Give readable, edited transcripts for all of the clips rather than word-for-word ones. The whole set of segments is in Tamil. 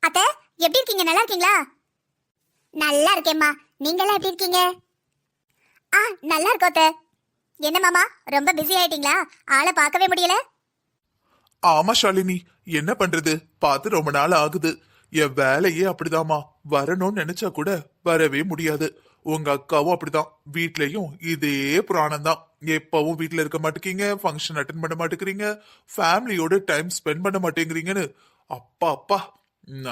அத்தை, எப்படி இருக்கீங்க? நல்லா இருக்கீங்களா? நல்லா இருக்கேம்மா. நீங்க எல்லாம் எப்படி இருக்கீங்க? நல்லா இருக்கோம் அத்தை. என்ன மாமா, ரொம்ப பிஸி ஆயிட்டீங்களா? ஆளை பார்க்கவே முடியல. ஆமா ஷாலினி, என்ன பண்றது, பார்த்து ரொம்ப நாள் ஆகுது. என் வேலையே அப்படிதாம்மா, வரணும்னு நினைச்சா கூட வரவே முடியாது. உங்க அக்காவும் அப்படிதான், வீட்லயும் இதே புராணம் தான். எப்பவும் வீட்டுல இருக்க மாட்டேங்கிறீங்க, ஃபங்க்ஷன் அட்டன் பண்ண மாட்டேங்கிறீங்க, ஃபேமிலியோட டைம் ஸ்பெண்ட் பண்ண மாட்டேங்கிறீங்கன்னு. அப்பா அப்பா.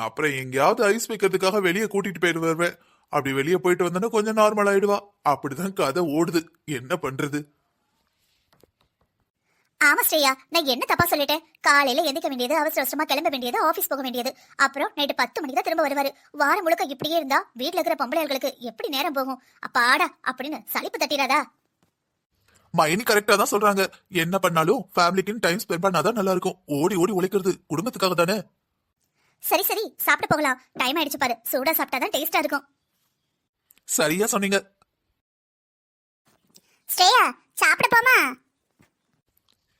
அப்புறம் எங்கேயாவது ஐஸ் வைக்கிறதுக்காக வெளியே கூட்டிட்டு போயிட்டு வருவேன். அப்படி வெளியே போயிட்டு வந்தோன்னா கொஞ்சம் நார்மல் ஆயிடுவா. அப்படிதான் கதை ஓடுது. என்ன பண்றது? ஆமா ஸ்ரேயா, நான் என்ன தப்பா சொல்லிட்டேன்? காலையில எந்திக்க வேண்டியது, அவசர அவசரமா கிளம்ப வேண்டியது, ஆபீஸ் போக வேண்டியது, அப்புறம் நைட்டு 10 மணிக்கு தான் திரும்ப வருவாரு. வாரம் முழுக்க இப்படியே இருந்தா வீட்டுல இருக்கிற பொம்பளைகளுக்கு எப்படி நேரம் போகும்? அப்பாடா அப்படின்னு சலிப்பு தட்டிடாதா? மைனி கரெக்டா தான் சொல்றாங்க. என்ன பண்ணாலும் ஃபேமிலிக்குன்னு டைம் ஸ்பெண்ட் பண்ணாதான் நல்லா இருக்கும். ஓடி ஓடி உழைக்கிறது குடும்பத்துக்காக தானே. சரி சரி, சாப்பிட்டு போகலாம். டைம் ஆயிடுச்சு பாரு. சூடா சாப்பிட்டாதான் டேஸ்டா இருக்கும். சரியா சொன்னீங்க. ஸ்ரேயா, சாப்பிட போமா?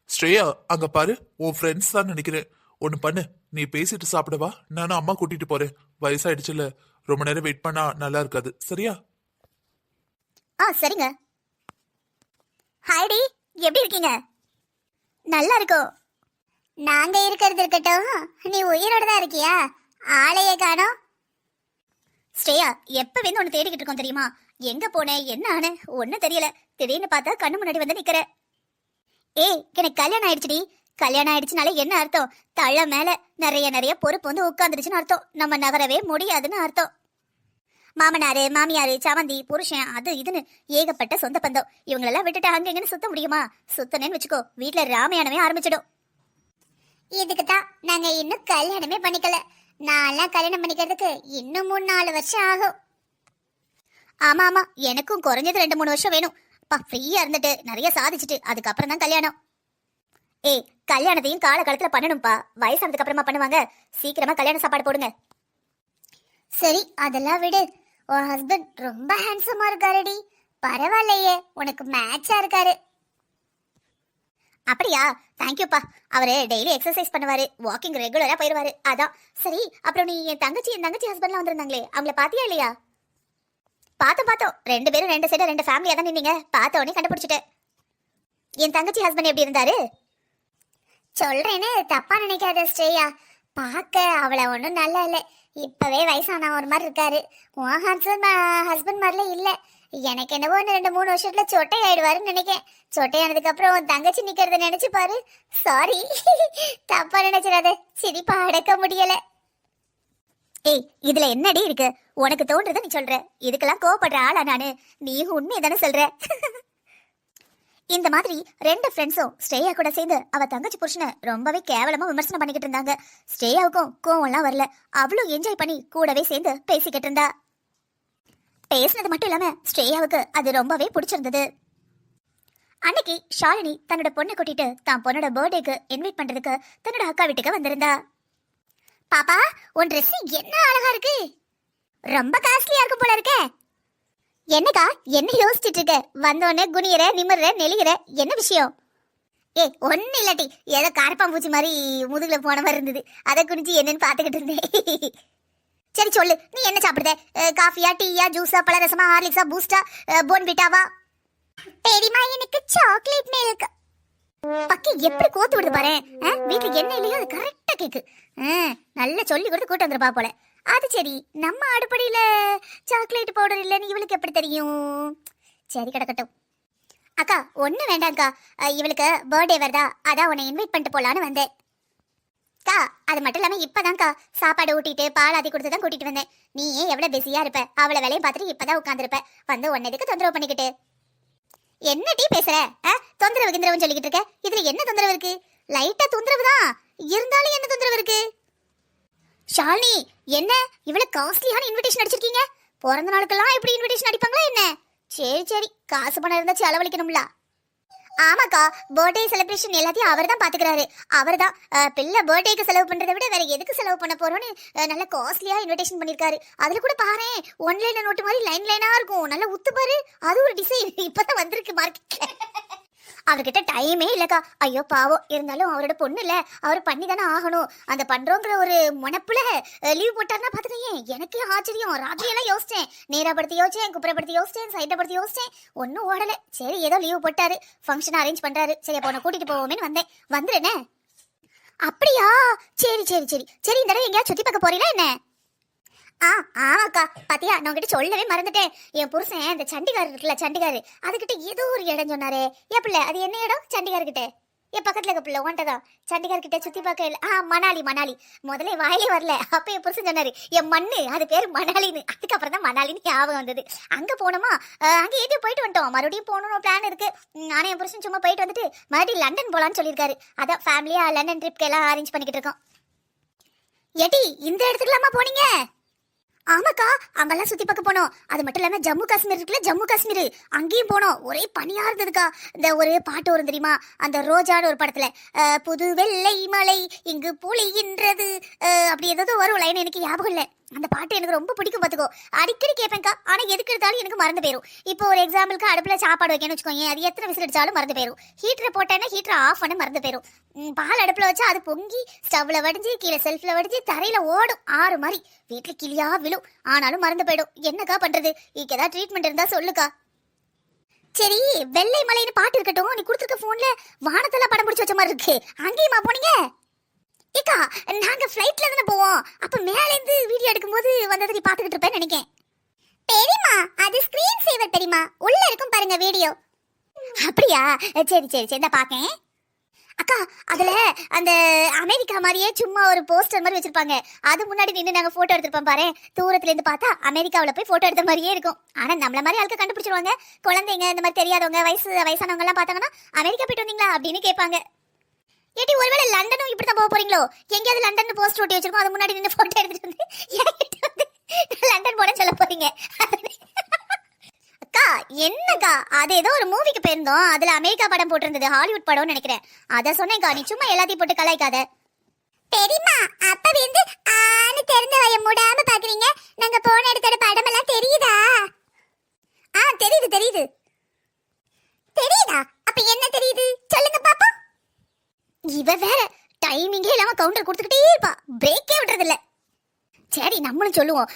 ஸ்ரேயா, அங்க பாரு, உன் ஃப்ரெண்ட்ஸ் தான் நினைக்கிறேன். ஒன்னு பண்ணு, நீ பேசிட்டு சாப்பிடவா, நானும் அம்மா கூட்டிட்டு போறேன். வயசாயிடுச்சுல, ரொம்ப நேரம் வெயிட் பண்ணா நல்லா இருக்காது. சரியா? சரிங்க. ஹாய்டி, எப்படி இருக்கீங்க? நல்லா இருக்கோம். நாங்க இருக்கிறது இருக்கட்டும், நீ உயிரோட தான் இருக்கியா? ஆளையே காணோம். ஸ்ரேயா, எப்ப வந்து ஒன்னு தேடிக்கிட்டு இருக்கோம் தெரியுமா? எங்க போனேன், என்ன ஆன ஒன்னும் தெரியல. திடீர்னு பார்த்தா கண்ணு முன்னாடி வந்து நிக்கிற. எனக்கு கல்யாணம் ஆயிடுச்சுடி. கல்யாணம் ஆயிடுச்சுனால என்ன அர்த்தம்? தள்ள மேல நிறைய நிறைய பொறுப்பு வந்து உட்காந்துருச்சுன்னு அர்த்தம். நம்ம நகரவே முடியாதுன்னு அர்த்தம். மாமனாரு, மாமியாரு, சமந்தி, புருஷன், அது இதுன்னு ஏகப்பட்ட சொந்த பந்தம். இவங்களெல்லாம் விட்டுட்டு அங்க எங்கன்னு சுத்த முடியுமா? சுத்தனேன்னு வச்சுக்கோ, வீட்டுல ராமாயணமே ஆரம்பிச்சிடும். இதுக்கு தான் நாங்க இன்னும் கல்யாணமே பண்ணிக்கல. நான் கல்யாணம் பண்ணிக்கிறதுக்கு இன்னும் 3-4 வருஷம் ஆகும். ஆமா ஆமா, எனக்கும் குறைஞ்சது 2-3 வருஷம் வேணும். ஃப்ரீயா இருந்துட்டு நிறைய சாதிச்சுட்டு அதுக்கப்புறம் தான் கல்யாணம். கல்யாணத்தையும் காலகாலத்துல பண்ணணும்பா. வயசானதுக்கு அப்புறமா பண்ணுவாங்க. சீக்கிரமா கல்யாண சாப்பாடு போடுங்க. சரி, அதெல்லாம் விடு. உன் ஹஸ்பண்ட் ரொம்ப ஹேண்ட்ஸமா இருக்காருடி. பரவாயில்லையே, உனக்கு மேட்சா இருக்காரு. அப்படியா? தேங்க்யூப்பா. அவரு டெய்லி எக்ஸசைஸ் பண்ணுவாரு, வாக்கிங் ரெகுலரா போயிருவாரு. அதான். சரி, அப்புறம் நீ என் தங்கச்சி ஹஸ்பண்ட்லாம் வந்திருந்தாங்களே, அவங்கள பாத்தியா இல்லையா? பார்த்தோம். 2 பேரும் 2 சைடு 2 ஃபேமிலியா தான் நின்னீங்க. பார்த்த உடனே கண்டுபிடிச்சிட்டேன். என் தங்கச்சி ஹஸ்பண்ட் எப்படி இருந்தாரு? சொல்றேன்னு தப்பா நினைக்காத ஸ்ரேயா. பார்க்க அவளை ஒன்றும் நல்லா இல்லை. இப்பவே வயசான ஒரு மாதிரி இருக்காரு. உன் ஹஸ்பண்ட் மாதிரில இல்லை. எனக்கு என்னவோ 2-3 வருஷத்துல சொட்டை ஆயிடுவாருன்னு நினைக்கேன். சொட்டையானதுக்கு அப்புறம் உன் தங்கச்சி நிக்கிறத நினைச்சு பாரு. சாரி, தப்பா நினைச்சிடாத. சிரிப்பா அடக்க முடியல. இதுல என்னடி இருக்கு? உனக்கு தோன்றத நீ சொல்ற. இதுக்கெல்லாம் கோவப்படுற ஆளா நானு? நீ உண்மையை தானே சொல்ற. இந்த மாதிரி 2 ஃப்ரெண்ட்ஸும் ஸ்ரேயா கூட சேர்ந்து அவ தங்கச்சி புருஷனை ரொம்பவே கேவலமா விமர்சனம் பண்ணிக்கிட்டு இருந்தாங்க. ஸ்ரேயாவுக்கும் கோவம்லாம் வரல. அவளும் என்ஜாய் பண்ணி கூடவே சேர்ந்து பேசிக்கிட்டு இருந்தா. பேசினது மட்டும் இல்லாம ஸ்ரேயாவுக்கு அது ரொம்பவே பிடிச்சிருந்தது. அன்னைக்கு ஷாலினி தன்னோட பொண்ணை கூட்டிட்டு தான் பொண்ணோட பர்த்டேக்கு இன்வைட் பண்றதுக்கு தன்னோட அக்கா வீட்டுக்கு வந்திருந்தா. பாப்பா, உன் ட்ரெஸ் என்ன அழகா இருக்கு. ரொம்ப காஸ்ட்லியா இருக்கும் போல இருக்கே. என்னக்கா, என்ன யோசிச்சுட்டு இருக்க? வந்தோடனே குனியற, நிமிர்ற, நெளிகிற, என்ன விஷயம்? ஒன்னும் இல்லாட்டி, ஏதோ காரப்பாம்பூச்சி மாதிரி முதுகுல போன மாதிரி இருந்தது. அதை குனிஞ்சு என்னன்னு பாத்துக்கிட்டு இருந்தேன். சரி சொல்லு, நீ என்ன சாப்பிடுத? காஃபியா, டீயா, ஜூஸா, பழரசமா, ஹார்லிக்ஸா, பூஸ்டா, போன்விட்டாவா? பெரியமா, எனக்கு சாக்லேட் மில்க். பக்கி எப்படி கோத்து விடுது பாரு. வீட்டுக்கு என்ன இல்லையோ அது கரெக்டா கேக்கு. நல்லா சொல்லி கொடுத்து கூட்டு வந்துருப்பா போல. அது சரி, நம்ம அடுப்படியில சாக்லேட் பவுடர் இல்லைன்னு இவளுக்கு எப்படி தெரியும்? சரி, கிடக்கட்டும். அக்கா, ஒண்ணு வேண்டாம்க்கா. இவளுக்கு பர்த்டே வருதா, அதான் உன்னை இன்வைட் பண்ணிட்டு போலான்னு வந்தேன். அக்கா, அது மட்டும் இல்லாம இப்பதான்க்கா சாப்பாடு ஊட்டிட்டு பால் ஆதி கொடுத்து தான் கூட்டிட்டு வந்தேன். நீ எவ்வளவு பிஸியா இருப்ப, அவளை வேலையை பார்த்துட்டு இப்பதான் உட்காந்துருப்ப. வந்து உன்னதுக்கு தொந்தரவு பண்ணிக்கிட்டு என்ன டீ பேசுற? தொந்தரவு கிந்தரவுன்னு சொல்லிக்கிட்டு இருக்க. இதுல என்ன தொந்தரவு இருக்கு? லைட்டா தொந்தரவு தான் இருந்தாலும் என்ன தொந்தரவு இருக்கு? ஷாலினி, என்ன இவ்வளவு காஸ்ட்லியான இன்விடேஷன் அடிச்சிருக்கீங்க? பிறந்த நாளுக்கெல்லாம் இப்படி இன்விடேஷன் அடிப்பாங்களா என்ன? சரி, காசு பணம் இருந்தா செலவழிக்கணும்ல. ஆமாக்கா, பர்த்டே செலிப்ரேஷன் எல்லாத்தையும் அவர் தான் பாத்துக்கிறாரு. அவர் தான் பிள்ளை பர்த்டேக்கு செலவு பண்றதை விட வேற எதுக்கு செலவு பண்ண போறோம்னு நல்ல காஸ்ட்லியா இன்விடேஷன் பண்ணிருக்காரு. அதுல கூட பாரு, 1 லைன் நோட்டு மாதிரி லைனா இருக்கும். நல்லா உத்து பாரு, அது ஒரு டிசைன் இப்பதான் வந்திருக்கு மார்க்கெட்ல. அவர்கிட்ட டைமே இல்லக்கா. ஐயோ பாவம், இருந்தாலும் அவரோட பொண்ணு இல்ல, அவர் பண்ணி தானே ஆகணும். அந்த பண்றோங்கிற ஒரு முனப்புல லீவ் போட்டாருன்னா பாத்துக்கோங்க. எனக்கு ஆச்சரியம். ராத்திரி எல்லாம் யோசிச்சேன், நேராப்படுத்தி யோசிச்சேன், குப்புறப்படுத்தி யோசிச்சேன், சைட்டப்படுத்தி யோசிச்சேன், ஒன்னும் ஓடல. சரி ஏதோ லீவ் போட்டாரு, ஃபங்க்ஷன் அரேஞ்ச் பண்றாரு, சரி அப்ப உன்னை கூட்டிட்டு போவோமேன்னு வந்தேன். வந்துருனே. அப்படியா? சரி சரி சரி சரி. இந்த தடவை எங்கேயாவது சுத்தி பார்க்க போறீங்களா என்ன? ஆமாக்கா. பாத்தியா, நான் உங்ககிட்ட சொல்லவே மறந்துட்டேன். என் புருஷன் இந்த சண்டிகார் இருக்குல்ல, சண்டிகார், அதுகிட்ட ஏதோ ஒரு இடம் சொன்னாரே. ஏன் பிள்ளை, அது என்ன இடம்? சண்டிகார் கிட்ட என் பக்கத்துல இருக்க பிள்ளை ஒன்ட்டதான். சண்டிகார் கிட்ட சுத்தி பார்க்க மணாலி. மணாலி முதல்ல வாயிலே வரல. அப்ப என் புருஷன் சொன்னாரு, என் மண்ணு அது பேரு மணாலின்னு. அதுக்கப்புறம் தான் மணாலின்னு ஞாபகம் வந்தது. அங்க போனோமா, அங்க ஏதோ போயிட்டு வந்துட்டோம். மறுபடியும் போகணும்னு பிளான் இருக்கு. ஆனா என் புருஷன் சும்மா போயிட்டு வந்துட்டு மறுபடியும் லண்டன் போலான்னு சொல்லியிருக்காரு. அதான் ஃபேமிலியா லண்டன் ட்ரிப்க்கு எல்லாம் அரேஞ்ச் பண்ணிக்கிட்டு இருக்கோம். ஏடி, இந்த இடத்துக்குலாமா போனீங்க? ஆமாக்கா, அங்கெல்லாம் சுத்தி பார்க்க போனோம். அது மட்டும் இல்லாம ஜம்மு காஷ்மீர் இருக்குல்ல, ஜம்மு காஷ்மீர், அங்கேயும் போனோம். ஒரே பனியா இருந்ததுக்கா. இந்த ஒரு பாட்டு வரும் தெரியுமா, அந்த ரோஜான்னு ஒரு படத்துல, புது வெள்ளை மலை இங்கு பொழிகின்றது, அப்படி ஏதோ வரும் லைன், எனக்கு ஞாபகம் இல்லை. அந்த பாட்டு எனக்கு ரொம்ப பிடிக்கும் பாத்துக்கோ. அடிக்கடி கேட்பேன்க்கா. ஆனா எதுக்கு எடுத்தாலும் எனக்கு மறந்து போயிடும். இப்போ ஒரு எக்ஸாம்பிளுக்கு அடுப்புல சாப்பாடு வைக்கணும்னு வச்சுக்கோங்க, அது எத்தனை விசில் அடிச்சாலும் மறந்து போயிடும். ஹீட்டரை போட்டேன்னா ஹீட்டரை ஆஃப் பண்ண மறந்து போயிடும். பால் அடுப்புல வச்சா அது பொங்கி ஸ்டவ்ல வடிஞ்சு கீழே செல்ஃப்ல வடிஞ்சு தரையில ஓடும் ஆறு மாதிரி. வீட்டுல கிளியா விழும், ஆனாலும் மறந்து போயிடும். என்னக்கா பண்றது? இதுக்கு ஏதாவது ட்ரீட்மெண்ட் இருந்தா சொல்லுக்கா. சரி, வெள்ளை மலைன்னு பாட்டு இருக்கட்டும், நீ கொடுத்துருக்க போன்ல வானத்தெல்லாம் படம் பிடிச்சி வச்ச மாதிரி இருக்கு. அங்கேயுமா போனீங்க? ஏக்கா, நாங்க ஃப்ளைட்ல தானே போவோம். அப்ப மேல இருந்து வீடியோ எடுக்கும்போது வந்ததை நீ பாத்துக்கிட்டு இருப்பேன்னு நினைக்கேன். பெரியமா, அது ஸ்கிரீன் சேவர் பெரியமா, உள்ள இருக்கும் பாருங்க வீடியோ. அப்படியா? சரி சரி சரி, இந்த பாக்கேன். அக்கா, அதுல அந்த அமெரிக்கா மாதிரியே சும்மா ஒரு போஸ்டர் மாதிரி வச்சிருப்பாங்க. அது முன்னாடி நின்று நாங்க போட்டோ எடுத்திருப்போம் பாரு. தூரத்துல இருந்து பார்த்தா அமெரிக்காவில போய் போட்டோ எடுத்த மாதிரியே இருக்கும். ஆனா நம்மள மாதிரி ஆளுக்க கண்டுபிடிச்சிருவாங்க. குழந்தைங்க, இந்த மாதிரி தெரியாதவங்க, வயசானவங்க எல்லாம் பார்த்தாங்கன்னா அமெரிக்கா போயிட்டு வந்தீங்களா அப்படின்னு கேட்பாங்க. ஏடி, ஒருவேளை லண்டனும் இப்படிதான் போக போறீங்களோ? எங்கேயாவது லண்டன் போஸ்டர் ஒட்டி வச்சிருக்கோம், அது முன்னாடி நின்று போட்டோ எடுத்துட்டு வந்து லண்டன் போன சொல்ல போறீங்க. அக்கா என்னக்கா, அது ஏதோ ஒரு மூவிக்கு போயிருந்தோம், அதுல அமெரிக்கா படம் போட்டிருந்தது, ஹாலிவுட் படம்னு நினைக்கிறேன். அத சொன்னேன்க்கா, நீ சும்மா எல்லாத்தையும் போட்டு கலாய்க்காத. தெரியுமா, அப்ப வந்து ஆன்னு தெரிஞ்ச வய மூடாம பாக்குறீங்க. நாங்க போன இடத்தோட படம் எல்லாம் தெரியுதா? தெரியுது தெரியுது. தெரியுதா? அப்ப என்ன தெரியுது சொல்லுங்க பாப்போம். இவ வேற டைமிங்கே இல்லாம கவுண்டர் கொடுத்துக்கிட்டே இருப்பா, பிரேக்கே விடுறது இல்ல. சரி, நம்மளும் சொல்லுவோம்,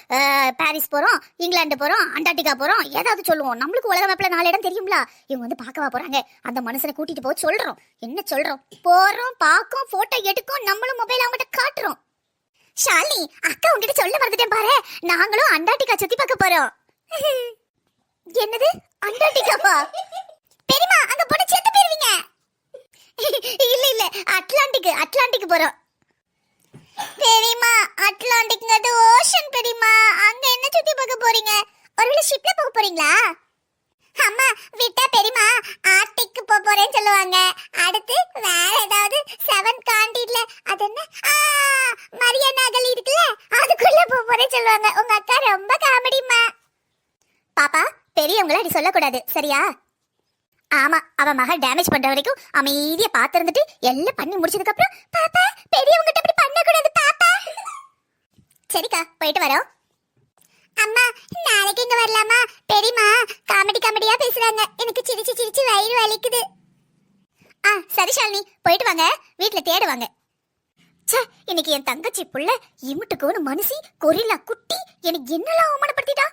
பாரிஸ் போறோம், இங்கிலாந்து போறோம், அண்டார்டிகா போறோம், ஏதாவது சொல்லுவோம். நம்மளுக்கு உலக மேப்ல 4 இடம் தெரியும்ல. இவங்க வந்து பார்க்கவா போறாங்க? அந்த மனுஷனை கூட்டிட்டு போக சொல்றோம். என்ன சொல்றோம்? போறோம், பாக்கும், போட்டோ எடுக்கும், நம்மளும் மொபைல் அவங்ககிட்ட காட்டுறோம். ஷாலினி அக்கா, உங்ககிட்ட சொல்ல மறந்துட்டேன் பாரு, நாங்களும் அண்டார்டிகா சுத்தி பார்க்க போறோம். என்னது அண்டார்டிகாவா? பெரியமா, அங்க போன செத்து போயிருவீங்க. இல்ல இல்ல, அட்லாண்டிக் போறோம். பெரியமா, அட்லாண்டிக்ங்கிறது ஓஷன் பெரியமா. அங்க என்ன சுத்தி பார்க்க போறீங்க? ஒருவேளை ஷிப்ல போக போறீங்களா? அம்மா விட்டா பெரியமா ஆர்டிக் போக போறேன்னு சொல்லுவாங்க. அடுத்து வேற ஏதாவது 7 காண்டிட்ல, அது என்ன, மரியானா அகல் இருக்குல்ல, அதுக்குள்ள போக போறேன்னு சொல்லுவாங்க. உங்க அக்கா ரொம்ப காமெடிமா. பாப்பா, பெரியவங்கள அப்படி சொல்லக்கூடாது, சரியா? ஆமா, அவ மகள் டேமேஜ் பண்ற வரைக்கும் அமைதியா பாத்துருந்துட்டு எல்லாம் பண்ணி முடிச்சதுக்கு அப்புறம், பாப்பா பெரியவங்கிட்ட அப்படி பண்ண கூடாது பாப்பா. சரிக்கா, போயிட்டு வரோம். அம்மா, நாளைக்கு இங்க வரலாமா? பெரியமா காமெடியா பேசுறாங்க, எனக்கு சிரிச்சு சிரிச்சு வயிறு வலிக்குது. சரி ஷாலினி, போயிட்டு வாங்க, வீட்டுல தேடுவாங்க. இன்னைக்கு என் தங்கச்சி புள்ள இமுட்டுக்கு மனுஷி கொரில்லா குட்டி எனக்கு என்னெல்லாம் அவமானப்படுத்திட்டா.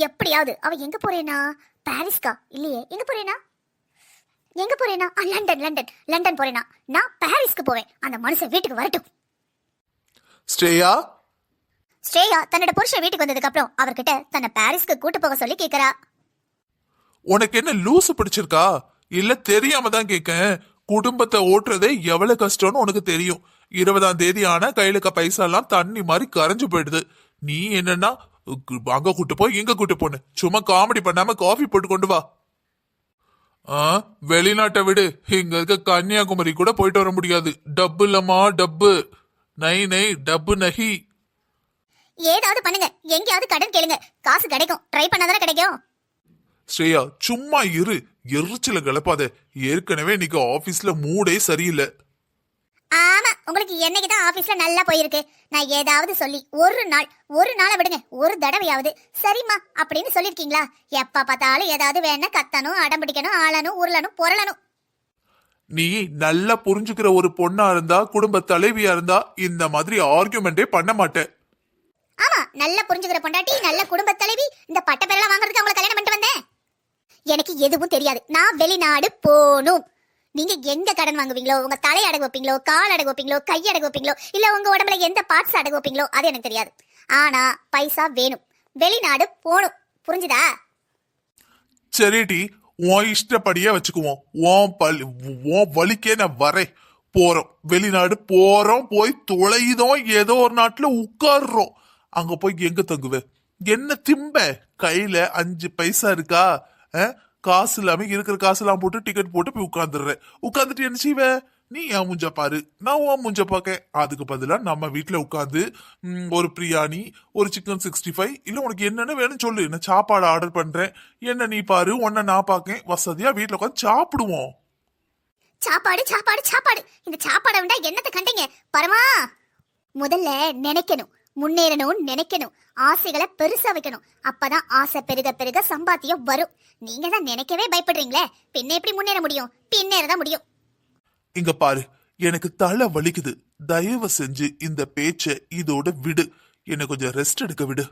எப்படியாவது அவ எங்க போறேனா? பாரிஸ்கா இல்லையே, எங்க போறேனா? லண்டன் போறேனா? நான் பாரிஸ்க்கு போவேன். அந்த மனுஷன் வீட்டுக்கு வரட்டும். ஸ்ரேயா தன்னோட புருஷன் வீட்டுக்கு வந்ததுக்கு அப்புறம் அவர்கிட்ட தன்னை பாரிஸ்க்கு கூட்டு போக சொல்லி கேக்குறா. உனக்கு என்ன லூசு பிடிச்சிருக்கா இல்ல தெரியாம தான் கேக்கேன். குடும்பத்தை ஓட்டுறதே எவ்வளவு கஷ்டம்னு உனக்கு தெரியும். 20ஆம் தேதி ஆனா கையில பைசா எல்லாம் தண்ணி மாதிரி கரைஞ்சு போயிடுது. நீ என்னன்னா அங்க கூட்டு போய் இங்க கூட்டு போன்னு சும்மா காமெடி பண்ணாம காஃபி போட்டு கொண்டு வா. வெளிநாட்டை விடு, இங்க இருக்க கன்னியாகுமரி கூட போயிட்டு வர முடியாது. டப்பு இல்லம்மா, டப்பு நை டப்பு நகி. ஏதாவது பண்ணுங்க, எங்கயாவது கடன் கேளுங்க, காசு கிடைக்கும். ட்ரை பண்ணாதானே கிடைக்கும். ஸ்ரேயா சும்மா இரு, எரிச்சல கிளப்பாத. ஏற்கனவே இன்னைக்கு ஆபீஸ்ல மூடே சரியில்லை. ஆமா, உங்களுக்கு என்னைக்குதான் ஆபீஸ்ல நல்லா போயிருக்கு. நான் ஏதாவது சொல்லி ஒரு நாளை விடுங்க, ஒரு தடவையாவது சரிம்மா அப்படின்னு சொல்லிருக்கீங்களா? எப்ப பார்த்தாலும் ஏதாவது வேணா கத்தணும், அடம் பிடிக்கணும், ஆளணும், உருளணும், பொருளணும். நீ நல்லா புரிஞ்சுக்கிற ஒரு பொண்ணா இருந்தா, குடும்ப தலைவியா இருந்தா இந்த மாதிரி ஆர்குமெண்டே பண்ண மாட்டேன். ஆமா, நல்லா புரிஞ்சுக்கிற பொண்டாட்டி, நல்ல குடும்ப தலைவி, இந்த பட்ட பேரெல்லாம் வாங்குறதுக்கு அவங்களை கல்யாணம் பண்ணிட்டு வந்தேன். எனக்கு எதுவும் தெரியாது. நான் வெளிநாடு போகணும். நீங்க எங்க கடன் வாங்குவீங்களோ, உங்க தலை அடகு வைப்பீங்களோ, கால் அடகு வைப்பீங்களோ, கை அடகு வைப்பீங்களோ, இல்ல உங்க உடம்புல எந்த பார்ட்ஸ் அடகு வைப்பீங்களோ அது எனக்கு தெரியாது. ஆனா பைசா வேணும், வெளிநாடு போகணும். புரிஞ்சுதா? சரிடி, உன் இஷ்டப்படியே வச்சுக்குவோம். உன் வலிக்கே நான் வரேன். போறோம், வெளிநாடு போறோம், போய் துளையுதோம், ஏதோ ஒரு நாட்டுல உட்கார்றோம். அங்க போய் எங்க தங்குவ? என்ன திம்ப? கையில 5 பைசா இருக்கா? காசு இல்லாம இருக்கிற காசு எல்லாம் போட்டு டிக்கெட் போட்டு போய் உட்கார்ந்துட்டு என்ன செய்வ? நீ என் முஞ்ச பாரு, நான் உன் முஞ்ச பாக்க. அதுக்கு பதிலா நம்ம வீட்டுல உட்காந்து ஒரு பிரியாணி, ஒரு சிக்கன் 65, இல்ல உனக்கு என்னென்ன வேணும் சொல்லு, நான் சாப்பாடு ஆர்டர் பண்றேன். என்ன நீ பாரு, உன்ன நான் பாக்கேன். வசதியா வீட்டுல உட்காந்து சாப்பிடுவோம். சாப்பாடு சாப்பாடு சாப்பாடு. இந்த சாப்பாடை விட்டா என்னத்தை கண்டீங்க பரமா? முதல்ல நினைக்கணும், முன்னேறணும் நினைக்கணும், ஆசைகளை பெருசா வைக்கணும். அப்பதான் ஆசை பெருக பெருக சம்பாத்தியம் வரும். நீங்க தான் நினைக்கவே பயப்படுறீங்களே, பின்ன எப்படி முன்னேற முடியும்? பின்னேறதான் முடியும். இங்க பாரு, எனக்கு தலை வலிக்குது. தயவு செஞ்சு இந்த பேச்ச இதோட விடு. என்ன கொஞ்சம் ரெஸ்ட் எடுக்க விடு.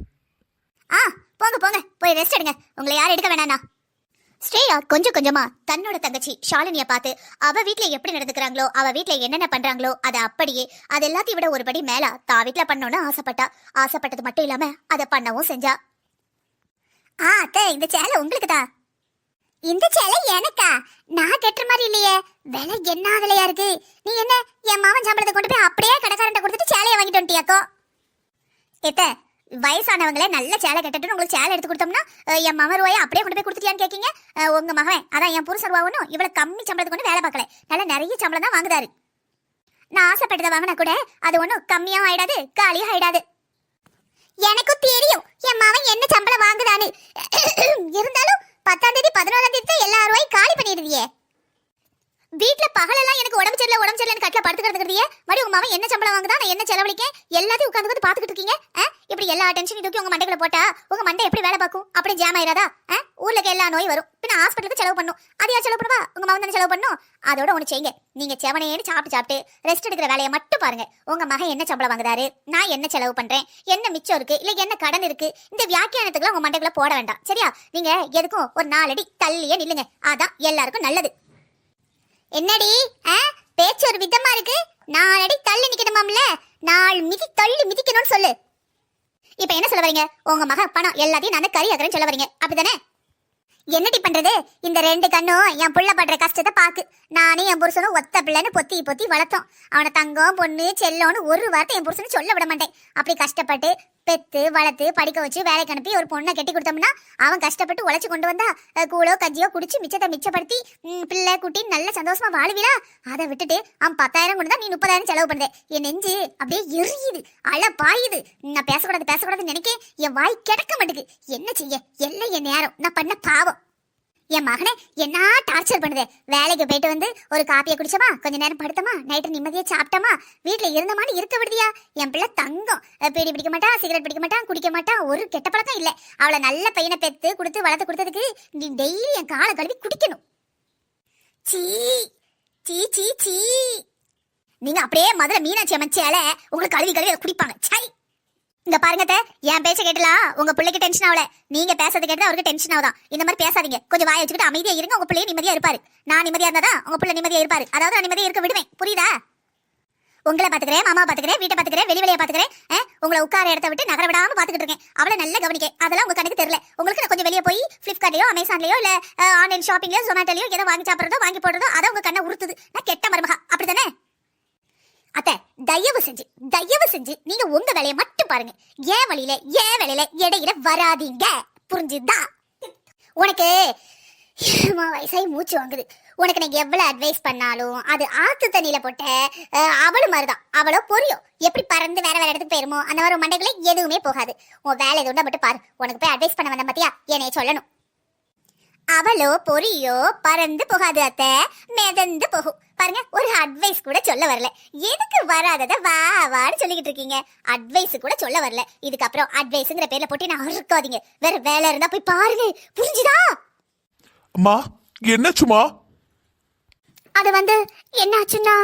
போங்க போங்க, போய் ரெஸ்ட் எடுங்க. உங்களை யாரும் எடுக்க வேணானா? ஸ்ரேயா கொஞ்சம் கொஞ்சமா தன்னோட தங்கச்சி ஷாலினிய பார்த்து அவ வீட்ல எப்படி நடந்துக்கிறாங்களோ, அவ வீட்ல என்னென்ன பண்றாங்களோ அதை அப்படியே, அது எல்லாத்தையும் விட ஒருபடி மேல தான் வீட்ல பண்ணணும்னு ஆசைப்பட்டா. ஆசைப்பட்டது மட்டும் இல்லாம அதை பண்ணவும் செஞ்சா. அத்தை, இந்த சேலை உங்களுக்கு தான். இந்த சேலை எனக்கா? நான் கட்டுற மாதிரி இல்லையே, விலை என்ன விலையா இருக்கு. நீ என்ன என் மாவன் சம்பளத்தை கொண்டு போய் அப்படியே கடைக்காரன்ட்ட கொடுத்துட்டு சேலையை வாங்கிட்டு வந்துட்டியாக்கோ? எத்த, வயசானவங்களே நல்ல சேலை கட்டட்டுன்னு உங்களுக்கு சேலை எடுத்து கொடுத்தோம்னா என் மகன் ரூபாயை அப்படியே கொண்டு போய் கொடுத்துட்டியான்னு கேட்கீங்க. உங்க மகன் அதான் என் புருஷர் ரூபாவும் இவ்வளவு கம்மி சம்பளத்தை கொண்டு வேலை பார்க்கல, நல்ல நிறைய சம்பளம் தான் வாங்குதாரு. நான் ஆசைப்பட்டதை வாங்கினா கூட அது ஒன்றும் கம்மியும் ஆயிடாது, காலியும் ஆயிடாது. எனக்கும் தெரியும் என் மகன் என்ன சம்பளம் வாங்குதான்னு. இருந்தாலும் 10ஆம் தேதி 11ஆம் தேதி தான் எல்லா ரூபாயும் காலி பண்ணிடுவியே. வீட்டுல பகலெல்லாம் எனக்கு உடம்பு சரியில்லைன்னு கட்டில படுத்துக்கிறதுக்கிறியே. மறுபடியும் உங்க மாவன் என்ன சம்பளம் வாங்குதா, நான் என்ன செலவழிக்கேன், எல்லாத்தையும் உட்காந்து பாத்துக்கிட்டு இருக்கீங்க. இப்படி எல்லா டென்ஷனையும் தூக்கி உங்க மண்டைக்குள்ள போட்டா உங்க மண்டை எப்படி வேலை பார்க்கும்? அப்படி ஜாம் ஆயிராதா? ஊர்ல எல்லா நோய் வரும், பின்ன ஹாஸ்பிட்டலுக்கு செலவு பண்ணும். அது யார் செலவு பண்ணுவா? உங்க மாவன் தானே செலவு பண்ணும். அதோட ஒண்ணு செய்யுங்க, நீங்க செவனேன்னு சாப்பிட்டு ரெஸ்ட் எடுக்கிற வேலையை மட்டும் பாருங்க. உங்க மகன் என்ன சம்பளம் வாங்குறாரு, நான் என்ன செலவு பண்றேன், என்ன மிச்சம் இருக்கு, இல்ல என்ன கடன் இருக்கு, இந்த வியாக்கியானத்துக்குலாம் உங்க மண்டைக்குள்ள போட வேண்டாம். சரியா? நீங்க எதுக்கும் ஒரு 4 அடி தள்ளியே நில்லுங்க, அதான் எல்லாருக்கும் நல்லது. என்னடி பேச்சு ஒரு விதமா இருக்கு? 4 அடி தள்ளி நிக்கணுமாம்ல, 4 மிதி தள்ளி மிதிக்கணும்னு சொல்லு. இப்ப என்ன சொல்ல வரீங்க? உங்க மகன் பணம் எல்லாத்தையும் நான் கறி ஆக்குறேன்னு சொல்ல வரீங்க, அப்படிதானே? என்னடி பண்றது? இந்த 2 கண்ணும் என் புள்ள படுற கஷ்டத்தை பாக்கு. நானே என் புருஷனும் ஒத்த பிள்ளைன்னு பொத்தி பொத்தி வளர்த்தோம். அவனை தங்கம் பொண்ணு செல்லோன்னு ஒரு வார்த்தை என் புருஷனு சொல்ல விட மாட்டேன். அப்படி கஷ்டப்பட்டு பெத்து வளர்த்து படிக்க வச்சு வேலைக்கு அனுப்பி ஒரு பொண்ணை கட்டி கொடுத்தோம்னா அவன் கஷ்டப்பட்டு உழைச்சு கொண்டு வந்தா கூழோ கஞ்சியோ குடிச்சு மிச்சத்தை மிச்சப்படுத்தி பிள்ளை குட்டி நல்ல சந்தோஷமா வாழ்விடா. அதை விட்டுட்டு அவன் 10,000 கொண்டு தான் நீ 30,000 செலவு பண்ணுத. என் நெஞ்சு அப்படியே எரியுது, அழ பாயுது. நான் பேசக்கூடாதுன்னு நினைக்க என் வாய் கிடக்க மாட்டுக்கு. என்ன செய்ய? எல்லாம் என் நேரம், நான் பண்ண பாவம். என் மகனை என்ன டார்ச்சர் பண்ணுது. வேலைக்கு போயிட்டு வந்து ஒரு காப்பியை குடிச்சோமா, கொஞ்ச நேரம் படுத்தமா, நைட்டு நிம்மதியா சாப்பிட்டோமா, வீட்டுல இருந்தமான்னு இருக்க விடுதியா? என் பிள்ளை தங்கம், பீடி பிடிக்க மாட்டான், சிகரெட் பிடிக்க மாட்டான், குடிக்க மாட்டான், ஒரு கெட்ட பழக்கம் இல்ல. அவளை நல்ல பையனை பெத்து கொடுத்து வளர்த்து கொடுத்ததுக்கு நீ டெய்லி என் காலை கழுவி குடிக்கணும். சீ சீ சீ சீ. நீங்க அப்படியே மதுரை மீனாட்சி அமைச்சால உங்களுக்கு கழுவி கழுவி அதை குடிப்பாங்க. சை, இங்க பாருங்க, என் பேச்ச கேட்டலாம் உங்க பிள்ளைக்கு டென்ஷன் ஆகல, நீங்க பேசுறது கேட்டா அவருக்கு டென்ஷன் ஆகுதான். இந்த மாதிரி பேசாதீங்க, கொஞ்சம் வாய வச்சுக்கிட்டு அமைதியா இருங்க. உங்க பிள்ளைய நிம்மதியா இருப்பாரு. நான் நிம்மதியா இருந்தாதான் உங்க பிள்ளை நிம்மதியா இருப்பாரு. அதாவது நான் நிம்மதியா இருக்க விடுவேன், புரியுதா? உங்களை பாத்துக்கிறேன், மாமா பாத்துக்கிறேன், வீட்டை பாத்துக்கிறேன், வெளியே பாத்துக்கிறேன். உங்களை உட்கார இடத்த விட்டு நகர விடாம பாத்துக்கிட்டு இருக்கேன். அவளை நல்ல கவனிக்க. அதெல்லாம் உங்க கணக்கு தெரியல. உங்களுக்கு நான் கொஞ்சம் வெளியே போய் பிளிப்கார்ட்லயோ அமேசான்லயோ இல்ல ஆன்லைன் ஷாப்பிங்லயோ ஜொமேட்டோலயோ ஏதோ வாங்கி சாப்பிடுறதோ வாங்கி போடுறதோ அதை உங்க கண்ணை உறுத்துது. நான் கெட்ட மருமகா, அப்படித்தானே? அத்தை, தயவு செஞ்சு நீங்க உங்க வேலையை மட்டும் பாருங்க. ஏன் வேலையில இடையில வராதீங்க, புரிஞ்சுதா? உனக்கு வயசாகி மூச்சு வாங்குது. உனக்கு நீங்க எவ்வளவு அட்வைஸ் பண்ணாலும் அது ஆத்து தண்ணியில போட்ட அவளும் மாதிரிதான். அவளோ பொரியும் எப்படி பறந்து வேற இடத்துக்கு போயிருமோ அந்த மாதிரி மண்டைக்குள்ள எதுவுமே போகாது. உன் வேலை எதுவும் மட்டும் பாரு. உனக்கு போய் அட்வைஸ் பண்ண வந்த பத்தியா என்னைய சொல்லணும். அவளோ பொரியோ பறந்து போகாது அத்தை, மிதந்து போகும். பாருங்க, ஒரு அட்வைஸ் கூட சொல்ல வரல. எதுக்கு வராதத வான்னு சொல்லிக்கிட்டு இருக்கீங்க? அட்வைஸ் கூட சொல்ல வரல. இதுக்கப்புறம் அட்வைஸ்ங்கிற பேர்ல போட்டு நான் இருக்காதீங்க. வேற வேலை இருந்தா போய் பாருங்க, புரிஞ்சுதா? அம்மா, என்னாச்சுமா? அது வந்து என்ன ஆச்சுன்னா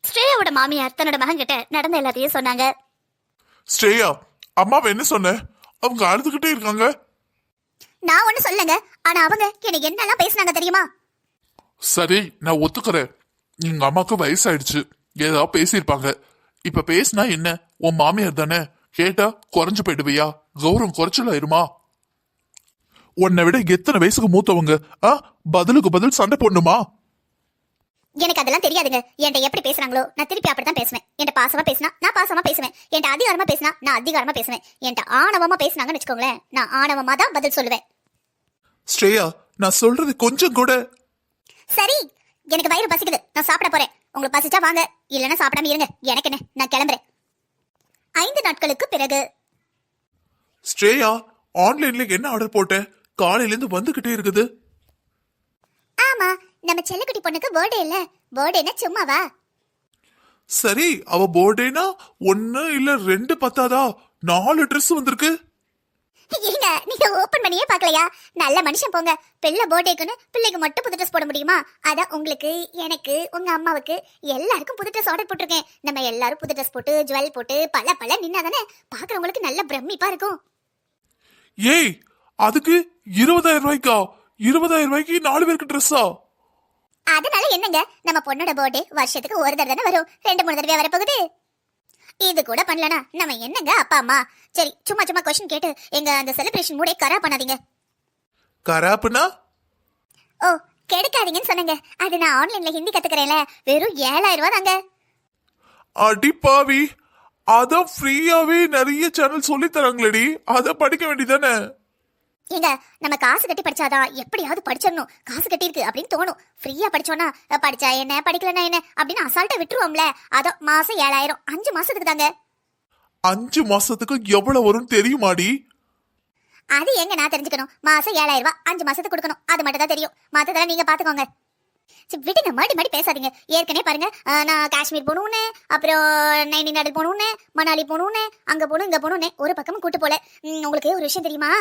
ஸ்ரேயாவோட மாமியார் தன்னோட மகன் கிட்ட நடந்த எல்லாத்தையும் சொன்னாங்க. ஸ்ரேயா, அம்மாவை என்ன சொன்ன? அவங்க அழுதுகிட்டே இருக்காங்க. நான் ஒண்ணு சொல்லங்க, ஆனா அவங்க என்ன என்னெல்லாம் பேசினாங்க தெரியுமா? சரி, நான் ஒத்துக்கிறேன். எங்க அம்மாக்கு வயசாயிடுச்சு, ஏதாவது பேசியிருப்பாங்க. இப்ப பேசினா என்ன? உன் மாமியார் தானே, கேட்டா குறைஞ்சு போயிடுவியா? கௌரவம் குறைச்சலாயிருமா? உன்னை விட எத்தனை வயசுக்கு மூத்தவங்க பதிலுக்கு பதில் சண்டை போடணுமா? எனக்கு அதெல்லாம் தெரியாதுங்க. என்கிட்ட எப்படி பேசுறாங்களோ நான் திருப்பி அப்படித்தான் பேசுவேன். என்கிட்ட பாசமா பேசினா நான் பாசமா பேசுவேன். என்கிட்ட அதிகாரமா பேசினா நான் அதிகாரமா பேசுவேன். என்கிட்ட ஆணவமா பேசினாங்கன்னு வச்சுக்கோங்களேன், நான் ஆணவமா தான் பதில் சொல்லுவேன். ஸ்ரேயா, நான் சொல்றது கொஞ்சம் கூட. சரி, எனக்கு வயிறு பசிக்குது, நான் சாப்பிட போறேன். உங்களுக்கு பசிச்சா வாங்க, இல்லைன்னா சாப்பிடாம இருங்க. எனக்கு என்ன, நான் கிளம்புறேன். 5 நாட்களுக்கு பிறகு. ஸ்ரேயா, ஆன்லைன்ல என்ன ஆர்டர் போட்ட? காலையில இருந்து வந்துகிட்டே இருக்குது. ஆமா, நம்ம செல்லக்குட்டி பொண்ணுக்கு பர்த்டே இல்ல. பர்த்டேனா சும்மாவா? சரி, அவ பர்த்டேனா 1 இல்ல 2 பத்தாதா? 4 Dress வந்திருக்கு. ஏங்க, நீங்க ஓபன் பண்ணியே பார்க்கலையா? நல்ல மனுஷன் போங்க. பிள்ளை பர்த்டேக்குன்னு பிள்ளைக்கு மட்டும் புது ட்ரெஸ் போட முடியுமா? அதான் உங்களுக்கு, எனக்கு, உங்க அம்மாவுக்கு எல்லாருக்கும் புது ட்ரெஸ் ஆர்டர் போட்டிருக்கேன். நம்ம எல்லாரும் புது ட்ரெஸ் போட்டு ஜுவல் போட்டு பல நின்னாதானே பாக்குறவங்களுக்கு நல்ல பிரமிப்பா இருக்கும். ஏய், அதுக்கு 20,000 ரூபாய்க்கா? 20,000 ரூபாய்க்கு 4 பேருக்கு ட்ரெஸ்ஸா? அதனால என்னங்க, நம்ம பொண்ணோட பர்த்டே வருஷத்துக்கு ஒரு தடவை தானே வரும், 2-3 தடவை வரப்போகுது. இது கூட பண்ணலனா நம்ம என்னங்க அப்பா அம்மா? சரி, சும்மா சும்மா கொஸ்டின் கேட்டு எங்க அந்த செலிப்ரேஷன் மூடே கரா பண்ணாதீங்க. கராப்புனா? ஓ, கெடுக்காதீங்கன்னு சொன்னேங்க. அது நான் ஆன்லைன்ல ஹிந்தி கத்துக்கிறேன்ல, வெறும் 7,000 ரூபாய் தாங்க. அடி பாவி, அத ஃப்ரீயாவே நிறைய சேனல் சொல்லி தராங்களேடி, அத படிக்க வேண்டியதானே? ஏங்க, நம்ம காசு கட்டி படிச்சாதான் எப்படியாவது படிச்சிடணும், காசு கட்டி இருக்கு அப்படின்னு தோணும். ஃப்ரீயா படிச்சோன்னா படிச்சா என்ன படிக்கலன்னா என்ன அப்படின்னு அசால்ட்டா விட்டுருவோம்ல. அதோ மாசம் 7,000, 5 மாசத்துக்கு தாங்க. 5 மாசத்துக்கு எவ்வளவு வரும்னு தெரியுமாடி? அது எங்க நான் தெரிஞ்சுக்கணும்? மாசம் 7,000 ரூபாய் 5 மாசத்துக்கு கொடுக்கணும், அது மட்டும் தான் தெரியும். மத்ததெல்லாம் நீங்க பாத்துக்கோங்க. விட்டுங்க, மாடி பேசாதீங்க. ஏற்கனவே பாருங்க, நான் காஷ்மீர் போகணும்னு, அப்புறம் நைனிடால் போகணும்னு, மணாலி போகணும்னு, அங்க போகணும் இங்க போகணும்னு ஒரு பக்கமும் கூட்டு போல. உங்களுக்கு ஒரு விஷயம் தெரியுமா?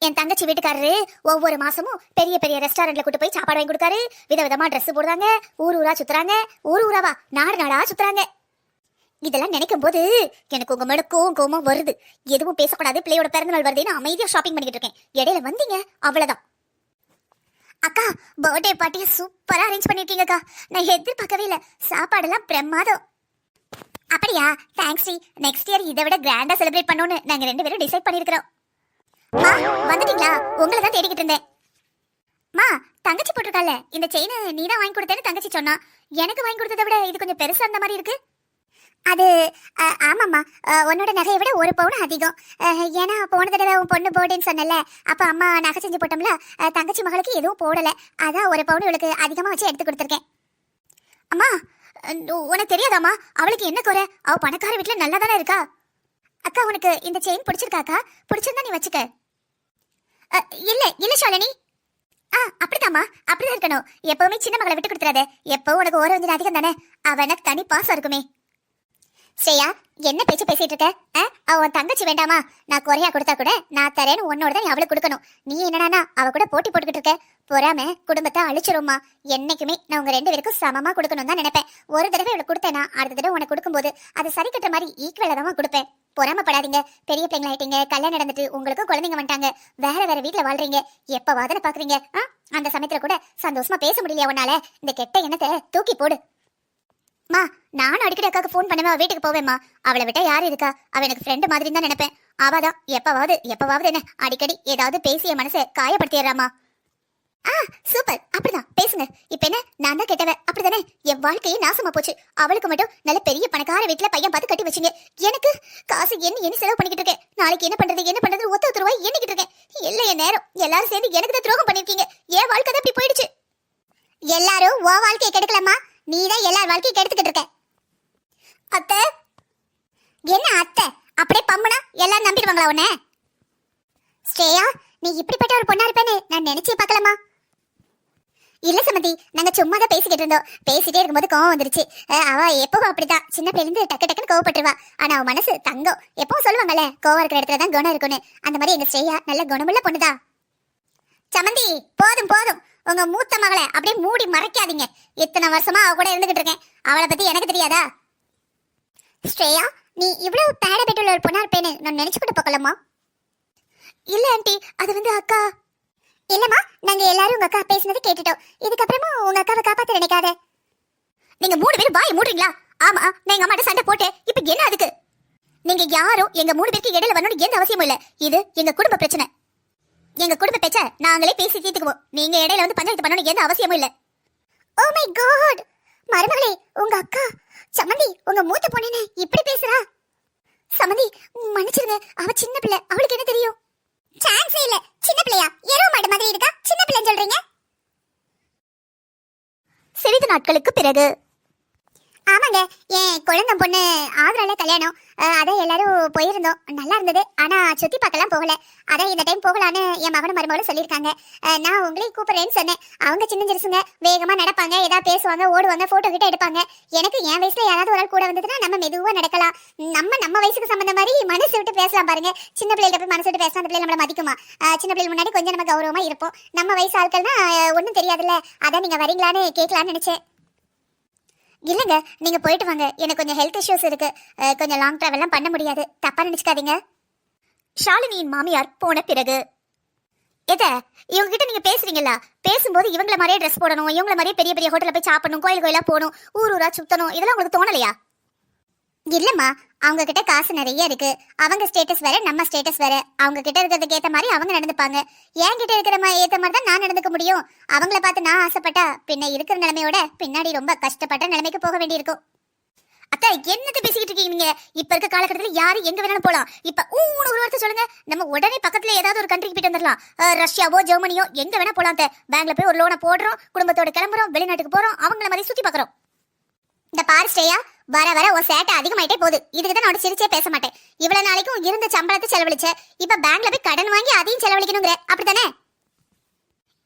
என் தங்கச்சி வீட்டுக்காரரு ஒவ்வொரு மாசமும் பெரிய பெரிய ரெஸ்டாரண்ட்ல கூட்டு போய் சாப்பாடு வாங்கி கொடுக்காரு. விதவிதமா ட்ரெஸ் போடுறாங்க, ஊரா சுத்துறாங்க, ஊராவா நாடா சுத்துறாங்க. இதெல்லாம் நினைக்கும் போது எனக்கு உங்க மேல கோவம் வருது. எதுவும் பேசக்கூடாது, பிள்ளையோட பிறந்த நாள் வருதுன்னு அமைதியா ஷாப்பிங் பண்ணிக்கிட்டு இருக்கேன். இடையில வந்தீங்க, அவ்வளவுதான். அக்கா, பர்த்டே பார்ட்டி சூப்பரா அரேஞ்ச் பண்ணிருக்கீங்கக்கா. நான் எதிர்பார்க்கவே இல்லை. சாப்பாடெல்லாம் பிரமாதம். அப்படியா? Thanks D. நெக்ஸ்ட் இயர் இதை விட கிராண்டா செலிப்ரேட் பண்ணணும்னு நாங்க 2 பேரும் டிசைட் பண்ணிருக்கிறோம். மா, வந்துட்டீங்களா? உங்களை தான் தேடிக்கிட்டு இருந்தேன். மா, தங்கச்சி போட்டிருக்கால இந்த செயின் நீதான் வாங்கி கொடுத்தேன்னு தங்கச்சி சொன்னா. எனக்கு வாங்கி கொடுத்ததை விட இது கொஞ்சம் பெருசா இருந்த மாதிரி இருக்கு. அது ஆமாம்மா, உன்னோட நகையை விட 1 பவுன் அதிகம். ஏன்னா போன தடவை உன் பொண்ணு பர்த்டேன்னு சொன்னல, அப்ப அம்மா நகை செஞ்சு போட்டோம்ல, தங்கச்சி மகளுக்கு எதுவும் போடல, அதான் 1 பவுன் இவளுக்கு அதிகமா வச்சு எடுத்து கொடுத்துருக்கேன். அம்மா, உனக்கு தெரியாதாம்மா அவளுக்கு என்ன குறை? அவ பணக்கார வீட்டுல நல்லா தானே இருக்கா. அக்கா, உனக்கு இந்த செயின் பிடிச்சிருக்காக்கா? பிடிச்சிருந்தா நீ வச்சுக்க. இல்ல ஷாலினி. அப்படிதாம்மா, அப்படிதான் இருக்கணும். எப்பவுமே சின்ன மகளை விட்டு கொடுத்துறாத. எப்பவும் உனக்கு ஓர வந்து அதிகம் தானே, அவ எனக்கு தனி பாசம் இருக்குமே. ஸ்ரேயா, என்ன பேச்சு பேசிட்டு இருக்க? அவன் தங்கச்சி வேண்டாமா? நான் குறையா கொடுத்தா கூட நான் தரேன்னு உன்னோட தான் அவளுக்கு கொடுக்கணும். நீ என்னன்னா அவ கூட போட்டி போட்டுக்கிட்டு இருக்க. பொறாம குடும்பத்தை அழிச்சிருமா. என்னைக்குமே நான் உங்க 2 பேருக்கும் சமமா கொடுக்கணும் தான் நினைப்பேன். ஒரு தடவை இவளுக்கு கொடுத்தேன்னா அடுத்த தடவை உனக்கு கொடுக்கும்போது அதை சரி கட்டுற மாதிரி ஈக்குவலா தான் கொடுப்பேன். பொறாமப்படாதீங்க. பெரிய பிள்ளைங்க ஆயிட்டீங்க, கல்யாணம் நடந்துட்டு உங்களுக்கும் குழந்தைங்க வந்துட்டாங்க, வேற வீட்டுல வாழ்றீங்க, எப்ப வாதனை பாக்குறீங்க. அந்த சமயத்துல கூட சந்தோஷமா பேச முடியலையா உன்னால? இந்த கெட்ட எண்ணத்தை தூக்கி போடு. மா, நானும் அடிக்கடி அக்காவுக்கு ஃபோன் பண்ணுவேன், வீட்டுக்கு போவேம்மா. அவளை விட்டா யாரு இருக்கா? அவ எனக்கு ஃப்ரெண்டு மாதிரி தான் நினைப்பேன். அவதான் எப்பவாவது என்ன அடிக்கடி ஏதாவது பேசிய மனசை காயப்படுத்திடுறாமா. சூப்பர், அப்படிதான் பேசுங்க. இப்ப என்ன, நான் தான் கெட்டவ அப்படிதானே? என் வாழ்க்கையே நாசமா போச்சு. அவளுக்கு மட்டும் நல்ல பெரிய பணக்கார வீட்டுல பையன் பார்த்து கட்டி வச்சுங்க. எனக்கு காசு என்ன செலவு பண்ணிக்கிட்டு இருக்கேன். நாளைக்கு என்ன பண்றது ஒத்த ரூபாய் எண்ணிக்கிட்டு இருக்கேன். இல்ல, என் நேரம் எல்லாரும் சேர்ந்து எனக்கு தான் துரோகம் பண்ணிருக்கீங்க. என் வாழ்க்கை தான் இப்படி போயிடுச்சு. எல்லாரும் உன் வாழ்க்கையை கெடுக்கலாமா? நீதான் எல்லார் வாழ்க்கையை கெடுத்துக்கிட்டு இருக்க. அத்தை, என்ன அத்தை அப்படியே பம்புனா எல்லாரும் நம்பிடுவாங்களா உன்ன? ஸ்ரேயா, நீ இப்படிப்பட்ட ஒரு பொண்ணா இருப்பேன்னு நான் நினைச்சே பார்க்கலாமா? இல்ல சமந்தி, நாங்க சும்மா தான் பேசிக்கிட்டு இருந்தோம். பேசிட்டே இருக்கும்போது கோவம் வந்துருச்சு. அவ எப்பவும் அப்படிதான், சின்ன பிள்ளைந்து டக்குன்னு கோவப்பட்டுருவா. ஆனா அவ மனசு தங்கம். எப்பவும் சொல்லுவாங்கல்ல, கோவம் இருக்கிற இடத்துல தான் குணம் இருக்குன்னு. அந்த மாதிரி எங்க ஸ்ரேயா நல்ல குணமுள்ள பொண்ணுதான். சமந்தி, போதும் உங்க மூத்த மகளை அப்படியே மூடி மறைக்காதீங்க. இத்தனை வருஷமா அவ கூட இருந்துகிட்டு இருக்கேன், அவளை பத்தி எனக்கு தெரியாதா? ஸ்ரேயா, நீ இவ்வளவு பேடபெட்டுள்ள ஒரு பொண்ணா இருப்பேன்னு நான் நினைச்சுக்கிட்டு போகலாமா? இல்ல ஆண்டி, அது வந்து அக்கா. இல்லம்மா, நாங்க எல்லாரும் உங்க அக்கா பேசினது கேட்டுட்டோம். இதுக்கப்புறமா உங்க அக்காவை காப்பாத்த நினைக்காத. நீங்க 3 பேரும் வாய் மூடுறீங்களா? ஆமா, நான் எங்க அம்மாட்ட சண்டை போட்டேன், இப்ப என்ன அதுக்கு? நீங்க யாரும் எங்க 3 பேருக்கு இடையில வரணும்னு எந்த அவசியமும் இல்ல. இது எங்க குடும்ப பிரச்சனை. எங்க குடும்ப பேச்ச நாங்களே பேசி தீர்த்துக்குவோம். நீங்க இடையில வந்து பஞ்சாயத்து பண்ணணும் எந்த அவசியமும் இல்ல. ஓ மை காட், மருமகளே, உங்க அக்கா சமந்தி உங்க மூத்த பொண்ணுன்னு இப்படி பேசுறா? சமந்தி, மன்னிச்சிருங்க, அவ சின்ன பிள்ளை, அவளுக்கு என்ன தெரியும்? சான்ஸே இல்ல. சின்ன பிள்ளையா? எருவ மாடு மாதிரி இருக்கா, சின்ன பிள்ளைன்னு சொல்றீங்க? சிறிது நாட்களுக்கு பிறகு. ஆமாங்க, என் குழந்தை பொண்ணு ஆந்திரால கல்யாணம். அதான் எல்லாரும் போயிருந்தோம், நல்லா இருந்தது. ஆனா சுத்தி பார்க்கலாம் போகல. அதான் இந்த டைம் போகலான்னு என் மகனும் மருமகளும் சொல்லியிருக்காங்க. நான் உங்களையும் கூப்பிடுறேன்னு சொன்னேன். அவங்க சின்ன சிறுசுங்க, வேகமா நடப்பாங்க, ஏதாவது பேசுவாங்க, ஓடுவாங்க, போட்டோ கிட்ட எடுப்பாங்க. எனக்கு என் வயசுல யாராவது ஒரு ஆள் கூட வந்ததுன்னா நம்ம மெதுவா நடக்கலாம். நம்ம வயசுக்கு சம்பந்த மாதிரி மனசு விட்டு பேசலாம் பாருங்க. சின்ன பிள்ளைகிட்ட போய் மனசு விட்டு பேசலாம், அந்த பிள்ளை நம்மள மதிக்குமா? சின்ன பிள்ளை முன்னாடி கொஞ்சம் நம்ம கௌரவமா இருப்போம். நம்ம வயசு ஆட்கள்னா ஒன்றும் தெரியாதுல்ல. அதான் நீங்க வரீங்களான்னு கேட்கலான்னு நினைச்சேன். இல்லங்க, நீங்க போயிட்டு வாங்க. எனக்கு கொஞ்சம் ஹெல்த் இஷ்யூஸ் இருக்கு, கொஞ்சம் லாங் டிராவல்லாம் பண்ண முடியாது, தப்பா நினைச்சுக்காதீங்க. ஷாலினியின் மாமியார் போன பிறகு. இவங்க கிட்ட நீங்க பேசுறீங்களா? பேசும்போது இவங்கள மாதிரியே ட்ரெஸ் போடணும், இவங்கள மாதிரியே பெரிய பெரிய ஹோட்டல்ல போய் சாப்பிடணும், கோயில் கோயிலா போகணும், ஊர் ஊரா சுத்தணும், இதெல்லாம் உங்களுக்கு தோணலையா? இல்லம்மா, அவங்க கிட்ட காசு நிறைய இருக்கு. அவங்க ஸ்டேட்டஸ் வேற, நம்ம ஸ்டேட்டஸ் வேற. அவங்க கிட்ட இருக்கிறதுக்கு ஏத்த மாதிரி அவங்க நடந்துப்பாங்க. என் கிட்ட இருக்கிற ஏத்த மாதிரி தான் நான் நடந்துக்க முடியும். அவங்கள பார்த்து நான் ஆசைப்பட்டா பின்ன இருக்கிற நிலைமையோட பின்னாடி ரொம்ப கஷ்டப்பட்ட நிலைமைக்கு போக வேண்டியிருக்கும். அத்தா, என்னத்தை பேசிக்கிட்டு இருக்கீங்க நீங்க? இப்ப இருக்க காலகட்டத்தில் யாரு எங்க வேணாலும் போலாம். இப்ப ஒரு வார்த்தை சொல்லுங்க, நம்ம உடனே பக்கத்துல ஏதாவது ஒரு கண்ட்ரிக்கு போயிட்டு வந்துடலாம். ரஷ்யாவோ ஜெர்மனியோ எங்க வேணா போலாம். பேங்க்ல போய் ஒரு லோனை போடுறோம், குடும்பத்தோட கிளம்புறோம், வெளிநாட்டுக்கு போறோம், அவங்கள மாதிரி சுத்தி பாக்குறோம். இந்த பாரு ஸ்ரேயா, வர வர உன் சேட்டை அதிகமாயிட்டே போகுது. இதுக்கு தான் நான் சிரிச்சே பேச மாட்டேன். இவ்வளவு நாளைக்கும் இருந்த சம்பளத்தை செலவழிச்ச, இப்ப பேங்க்ல போய் கடன் வாங்கி அதையும் செலவழிக்கணுங்கிற, அப்படித்தானே?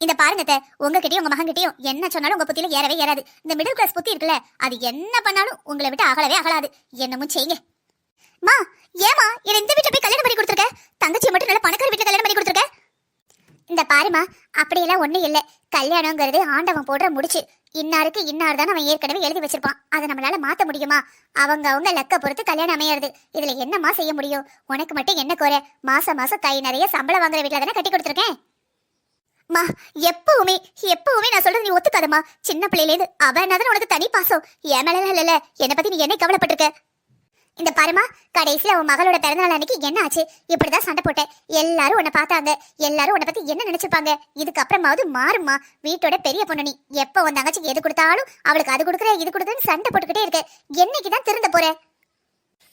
இந்த பாருங்க, உங்ககிட்டயும் உங்க மகன்கிட்டயும் என்ன சொன்னாலும் உங்க புத்தியில ஏறவே ஏறாது. இந்த மிடில் கிளாஸ் புத்தி இருக்குல்ல, அது என்ன பண்ணாலும் உங்களை விட்டு அகலவே அகலாது. என்னமும் செய்யுங்க. மா, ஏமா என்ன இந்த வீட்டுல போய் கல்யாணம் பண்ணி கொடுத்துருக்க? தங்கச்சியை மட்டும் நல்ல பணக்கார வீட்டுல கல்யாணம் பண்ணி கொடுத்துருக்க? இந்த பாருமா, அப்படியெல்லாம் ஒண்ணும் இல்ல. கல்யாணங்கிறது ஆண்டவன் போடுற முடிச்சு. இன்னாருக்கு இன்னார் தான் அவன் ஏற்கனவே எழுதி வச்சிருப்பான். அதை நம்மளால மாத்த முடியுமா? அவங்க லக்க பொறுத்து கல்யாணம் அமையறது. இதுல என்னமா செய்ய முடியும்? உனக்கு மட்டும் என்ன குறை? மாசம் மாசம் கை நிறைய சம்பளம் வாங்குற வீட்டுல தானே கட்டி கொடுத்துருக்கேன். மா, எப்பவுமே நான் சொல்றது நீ ஒத்துக்காதமா. சின்ன பிள்ளையிலேருந்து அவன் என்னதான் உனக்கு தனி பாசம். என் மேல இல்ல. என்னை பத்தி நீ என்ன கவலைப்பட்டிருக்க? இந்த பாருமா, கடைசியில அவன் மகளோட பிறந்தநாள் அன்னைக்கு என்ன ஆச்சு? இப்படிதான் சண்டை போட்டேன். எல்லாரும் உன்னை பார்த்தாங்க, எல்லாரும் உன்னை பத்தி என்ன நினைச்சிருப்பாங்க? இதுக்கப்புறமாவது மாறுமா. வீட்டோட பெரிய பொண்ணு நீ. எப்ப உன் தங்கச்சிக்கு எது கொடுத்தாலும் அவளுக்கு அது கொடுக்குற இது கொடுக்குறேன்னு சண்டை போட்டுக்கிட்டே இருக்க. என்னைக்குதான் திருந்த போற?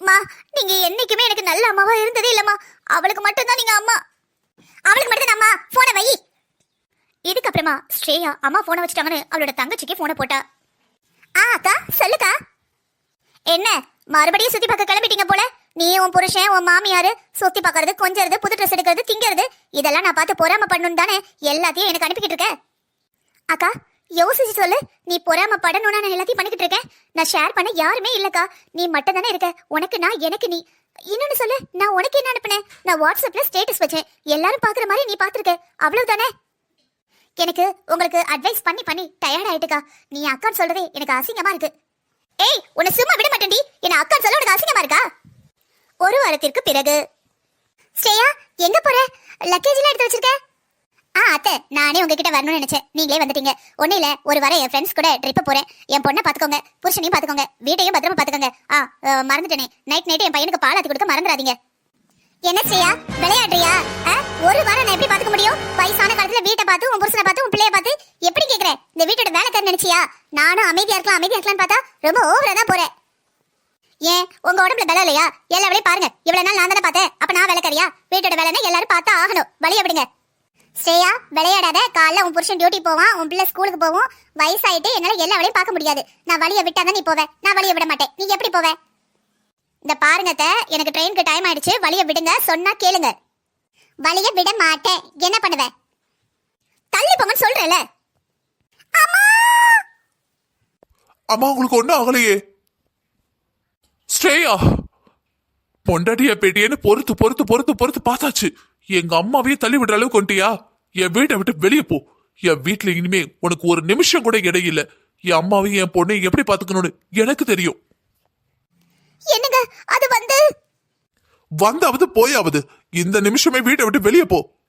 மா, நீங்க என்னைக்குமே எனக்கு நல்ல அம்மாவா இருந்ததே இல்லம்மா. அவளுக்கு மட்டும்தான் நீங்க அம்மா. அவளுக்கு மட்டும் அம்மா. போன வை. இதுக்கப்புறமா ஸ்ரேயா அம்மா போனை வச்சுட்டாங்கன்னு அவளோட தங்கச்சிக்கு போனை போட்டா. அக்கா, சொல்லுக்கா. என்ன மறுபடியும் சுத்தி பார்க்க கிளம்பிட்டீங்க போல? நீ, உன் புருஷன், உன் மாமியாரு சுத்தி பார்க்கறது, கொஞ்சறது, புது ட்ரெஸ் எடுக்கிறது, திங்கிறது, இதெல்லாம் நான் பார்த்து பொறாம பண்ணணும் தானே எல்லாத்தையும் எனக்கு அனுப்பிக்கிட்டு இருக்க. அக்கா, யோசிச்சு சொல்லு. நீ பொறாம படணும்னா நான் எல்லாத்தையும் பண்ணிக்கிட்டு இருக்கேன். நான் ஷேர் பண்ண யாருமே இல்லக்கா. நீ மட்டும் தானே இருக்க. உனக்கு நான், எனக்கு நீ. இன்னொன்னு சொல்லு, நான் உனக்கு என்ன அனுப்புனேன்? நான் வாட்ஸ்அப்ல ஸ்டேட்டஸ் வச்சேன். எல்லாரும் பாக்குற மாதிரி நீ பாத்துருக்க, அவ்வளவுதானே? எனக்கு உங்களுக்கு அட்வைஸ் பண்ணி பண்ணி டயர்ட் ஆயிட்டுக்கா. நீ அக்கான்னு சொல்றதே எனக்கு அசிங்கமா இருக்கு. ஏய், உன்னை சும்மா விட மாட்டேன்டி. என்ன அக்கான்னு சொல்ல உனக்கு அசிங்கமா இருக்கா? ஒரு வாரத்திற்கு பிறகு. ஸ்ரேயா, எங்க போற? லக்கேஜ் எல்லாம் எடுத்து வச்சிருக்க? அத்தை, நானே உங்ககிட்ட வரணும்னு நினைச்சேன், நீங்களே வந்துட்டீங்க. ஒன்னும் இல்ல, ஒரு வாரம் என் ஃப்ரெண்ட்ஸ் கூட ட்ரிப் போறேன். என் பொண்ணை பாத்துக்கோங்க, புருஷனையும் பாத்துக்கோங்க, வீட்டையும் பத்திரமா பாத்துக்கோங்க. மறந்துட்டேனே, நைட் என் பையனுக்கு பால் ஆத்தி கொடுக்க மறந்துடாதீங்க. என்ன ஸ்ரேயா, விளையாடுறியா? ஒரு வாரம் நான் எப்படி பாத்துக்க முடியும்? வயசான காலத்துல வீட்டை பார்த்து, உன் புருஷனை பார்த்து, உன் பிள்ளைய பார்த்து எப்படி கேக்குற? இந்த வீட்டோட வேலைக்காரன் நினைச்சியா? நானும் அமைதியா இருக்கலாம்னு பார்த்தா ரொம்ப ஓவரா தான் போறேன். ஏன் உங்க உடம்புல பலம் இல்லையா? எல்லா வேலையும் பாருங்க. இவ்வளவு நாள் நான் தானே பார்த்தேன், அப்ப நான் வேலைக்காரியா? வீட்டோட வேலைன்னா எல்லாரும் பார்த்தா ஆகணும். வழிய விடுங்க. ஸ்ரேயா, விளையாடாத. காலைல உன் புருஷன் டியூட்டி போவான், உன் பிள்ளை ஸ்கூலுக்கு போவோம். வயசாயிட்டு என்னால எல்லா வேலையும் பார்க்க முடியாது. நான் வழிய விட்டாதான் நீ போவேன், நான் வழிய விட மாட்டேன். நீ எப்படி போவ? இந்த பாருங்க, எனக்கு ட்ரெயினுக்கு டைம் ஆயிடுச்சு, வழிய விடுங்க. சொன்னா கேளுங்க. வழிய விட மாட்டேன். என்ன பண்ணுவ? தள்ளி போங்கன்னு சொல்றேல. அம்மா, உங்களுக்கு ஒண்ணும் ஆகலையே? ஸ்ரேயா, பொண்டாட்டிய பேட்டியன்னு பொறுத்து பொறுத்து பொறுத்து பொறுத்து பார்த்தாச்சு. எங்க அம்மாவையே தள்ளி விடுற அளவுக்கு கொண்டியா? என் வீட்டை விட்டு வெளியே போ. என் வீட்டுல இனிமே உனக்கு ஒரு நிமிஷம் கூட இடையில. என் அம்மாவையும் என் பொண்ணையும் எப்படி பாத்துக்கணும்னு எனக்கு தெரியும். என்னங்க அது வந்தாவது போயாவது இந்த நிமிஷமே வீட்டை விட்டு வெளியே போ.